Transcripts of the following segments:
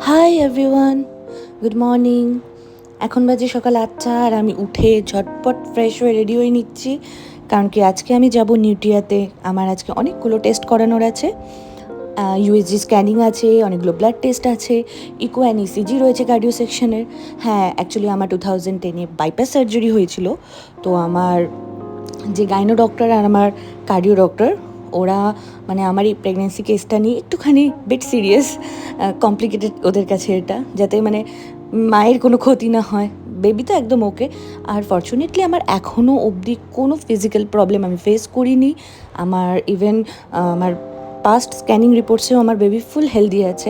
Hi everyone, good morning. এখন বাজে সকাল 8টা আর আমি উঠে ঝটপট ফ্রেশ হয়ে রেডি হয়ে নিচ্ছি, কারণ কি আজকে আমি যাব নিউট্রিয়াতে। আমার আজকে অনেকগুলো টেস্ট করানোর আছে। ইউএসজি স্ক্যানিং আছে, অনেকগুলো ব্লাড টেস্ট আছে, ইকো অ্যান্ড ইসিজি রয়েছে কার্ডিও সেকশনের। হ্যাঁ, অ্যাকচুয়ালি আমার 2010-এ বাইপাস সার্জারি হয়েছিল। তো আমার যে গাইনো ডক্টর আর আমার কার্ডিও ডক্টর, ওরা মানে আমার এই প্রেগনেন্সি কেসটা নিয়ে একটুখানি বেট সিরিয়াস, কমপ্লিকেটেড ওদের কাছে এটা, যাতে মানে মায়ের কোনো ক্ষতি না হয়। বেবি তো একদম ওকে। আর ফর্চুনেটলি আমার এখনও অবধি কোনো ফিজিক্যাল প্রবলেম আমি ফেস করিনি। আমার ইভেন আমার পাস্ট স্ক্যানিং রিপোর্টসেও আমার বেবি ফুল হেলদি আছে,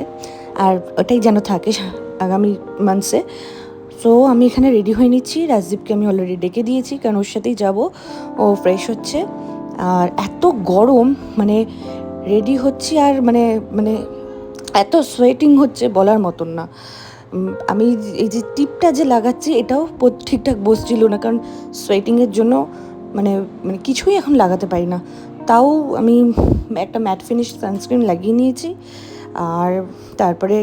আর ওটাই যেন থাকে আগামী মান্থসে। সো আমি এখানে রেডি হয়ে নিচ্ছি। রাজদীপকে আমি অলরেডি ডেকে দিয়েছি, কারণ ওর সাথেই যাব। ও ফ্রেশ হচ্ছে। আর এত গরম, মানে রেডি হচ্ছি আর মানে মানে এত সোয়েটিং হচ্ছে বলার মতন না। আমি এই যে টিপটা যে লাগাচ্ছি এটাও ঠিকঠাক বসছিল না, কারণ সোয়েটিংয়ের জন্য মানে মানে কিছুই এখন লাগাতে পারি না। তাও আমি একটা ম্যাট ফিনিশ সানস্ক্রিন লাগিয়ে নিয়েছি, আর তারপরে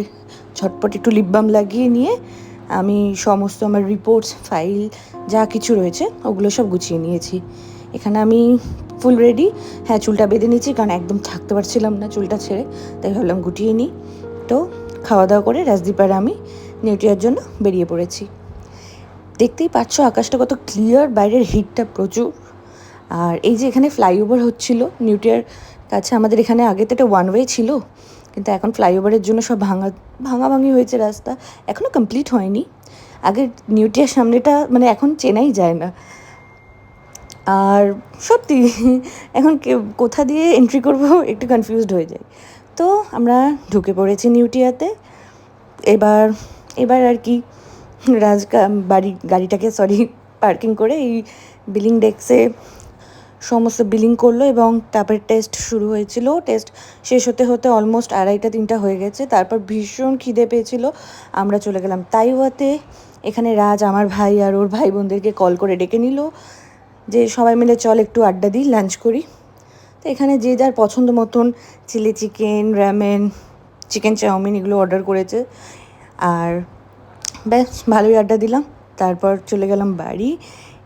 ঝটপট একটু লিপ বাম লাগিয়ে নিয়ে আমি সমস্ত আমার রিপোর্টস, ফাইল যা কিছু রয়েছে ওগুলো সব গুছিয়ে নিয়েছি। এখানে আমি ফুল রেডি। হ্যাঁ, চুলটা বেঁধে নিয়েছি, কারণ একদম থাকতে পারছিলাম না চুলটা ছেড়ে, তাই ভাবলাম গুটিয়ে নিই। তো খাওয়া দাওয়া করে রাজদীপ আর আমি নিউট্রিয়ার জন্য বেরিয়ে পড়েছি। দেখতেই পাচ্ছ আকাশটা কত ক্লিয়ার, বাইরের হিটটা প্রচুর। আর এই যে এখানে ফ্লাইওভার হচ্ছিল নিউট্রিয়ার কাছে, আমাদের এখানে আগে তো এটা ওয়ান ওয়ে ছিল, কিন্তু এখন ফ্লাইওভারের জন্য সব ভাঙাভাঙি হয়েছে রাস্তা, এখনও কমপ্লিট হয়নি। আগে নিউট্রিয়ার সামনেটা মানে এখন চেনাই যায় না। আর সত্যি এখন কোথা দিয়ে এন্ট্রি করব একটু কনফিউজড হয়ে যাই। তো আমরা ঢুকে পড়েছি নিউট্রিয়াতে। এবার এবার আর কি গাড়িটাকে পার্কিং করে এই বিলিং ডেস্কে সমস্ত বিলিং করলো, এবং তারপরে টেস্ট শুরু হয়েছিল। টেস্ট শেষ হতে হতে অলমোস্ট 2:30-3টা হয়ে গেছে। তারপর ভীষণ খিদে পেয়েছিল, আমরা চলে গেলাম তাইওয়াতে। এখানে রাজ আমার ভাই আর ওর ভাই বোনদেরকে কল করে ডেকে নিল যে সবাই মিলে চল একটু আড্ডা দিই, লাঞ্চ করি। তো এখানে যে যার পছন্দ মতন chilli chicken, ramen, chicken chowmein এগুলো অর্ডার করেছে। আর ব্যাস ভালোই আড্ডা দিলাম, তারপর চলে গেলাম বাড়ি।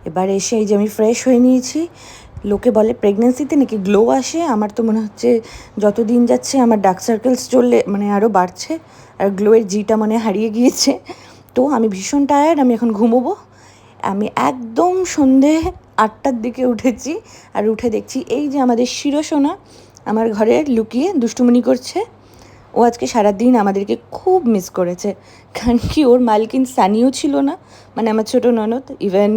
এবার এসে এই যে আমি ফ্রেশ হয়ে নিয়েছি। লোকে বলে প্রেগনেন্সিতে নাকি গ্লো আসে, আমার তো মনে হচ্ছে যত দিন যাচ্ছে আমার ডার্ক সার্কেলস চললে মানে আরও বাড়ছে, আর গ্লোয়ের জিটা মানে হারিয়ে গিয়েছে। তো আমি ভীষণ টায়ার্ড, আমি এখন ঘুমোবো। আমি একদম সন্ধে 8টার দিকে উঠেছি, আর উঠে দেখছি এই যে আমাদের শিরোসোনা আমার ঘরে লুকিয়ে দুষ্টুমনি করছে। ও আজকে সারাদিন আমাদেরকে খুব মিস করেছে, কারণ কি ওর মালকিন সানিও ছিল না, মানে আমার ছোটো ননদ। ইভেন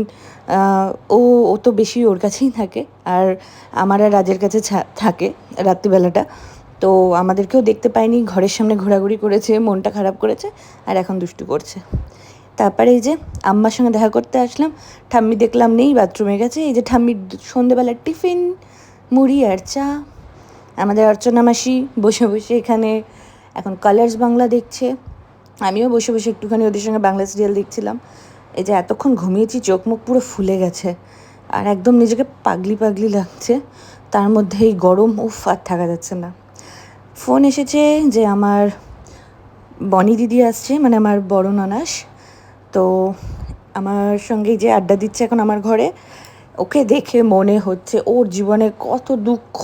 ও ও তো বেশি ওর কাছেই থাকে, আর আমার আর রাজের কাছে থাকে রাত্রিবেলাটা। তো আমাদেরকেও দেখতে পায়নি, ঘরের সামনে ঘোরাঘুরি করেছে, মনটা খারাপ করেছে, আর এখন দুষ্টু করছে। তারপরে এই যে আম্মার সঙ্গে দেখা করতে আসলাম। ঠাম্মি দেখলাম নেই, বাথরুমে গেছে। এই যে ঠাম্মির সন্ধেবেলার টিফিন, মুড়ি আর চা। আমাদের অর্চনা মাসি বসে বসে এখানে এখন কালার্স বাংলা দেখছে। আমিও বসে বসে একটুখানি ওদের সঙ্গে বাংলা সিরিয়াল দেখছিলাম। এই যে এতক্ষণ ঘুমিয়েছি, চোখ মুখ পুরো ফুলে গেছে, আর একদম নিজেকে পাগলি পাগলি লাগছে। তার মধ্যে এই গরম, উফ, আর থাকা যাচ্ছে না। ফোন এসেছে যে আমার বনি দিদি আসছে, মানে আমার বড় ননাস। তো আমার সঙ্গে যে আড্ডা দিচ্ছে এখন আমার ঘরে, ওকে দেখে মনে হচ্ছে ওর জীবনে কত দুঃখ।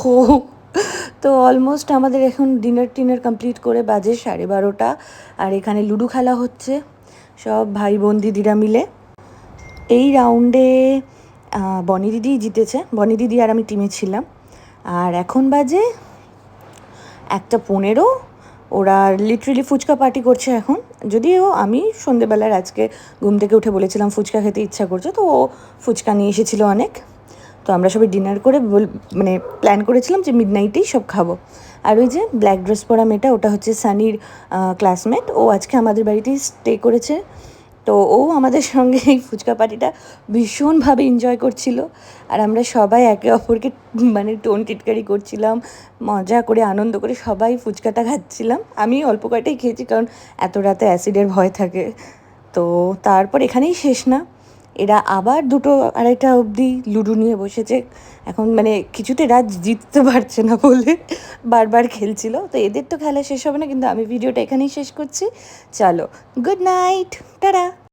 তো অলমোস্ট আমাদের এখন ডিনার কমপ্লিট করে বাজে 12:30, আর এখানে লুডো খেলা হচ্ছে সব ভাই বোন দিদিরা মিলে। এই রাউন্ডে বনি দিদি জিতেছে, বনি দিদি আর আমি টিমে ছিলাম। আর এখন বাজে 1:15। ওরা লিটারেলি ফুচকা পার্টি করছে এখন। যদিও আমি সন্ধেবেলার আজকে ঘুম থেকে উঠে বলেছিলাম ফুচকা খেতে ইচ্ছা করছে, তো ও ফুচকা নিয়ে এসেছিলো অনেক। তো আমরা সবাই ডিনার করে মানে প্ল্যান করেছিলাম যে মিডনাইটেই সব খাবো। আর ওই যে ব্ল্যাক ড্রেস পরা মেয়েটা, ওটা হচ্ছে সানির ক্লাসমেট। ও আজকে আমাদের বাড়িতেই স্টে করেছে। তো ও আমাদের সঙ্গে এই ফুচকা পার্টিটা ভীষণভাবে এনজয় করছিল, আর আমরা সবাই একে অপরকে মানে টোন টিটকারি করছিলাম, মজা করে আনন্দ করে সবাই ফুচকাটা খাচ্ছিলাম। আমি অল্প কয়টাই খেয়েছি, কারণ এত রাতে অ্যাসিডের ভয় থাকে। তো তারপর এখানেই শেষ না, এরা আবার 2টো 2:30 অবধি লুডো নিয়ে বসেছে। এখন মানে কিছুতে রাত জিততে পারছে না বলে বারবার খেলছিল। তো এদের তো খেলা শেষ হবে না, কিন্তু আমি ভিডিওটা এখানেই শেষ করছি। চলো, গুড নাইট, টাটা।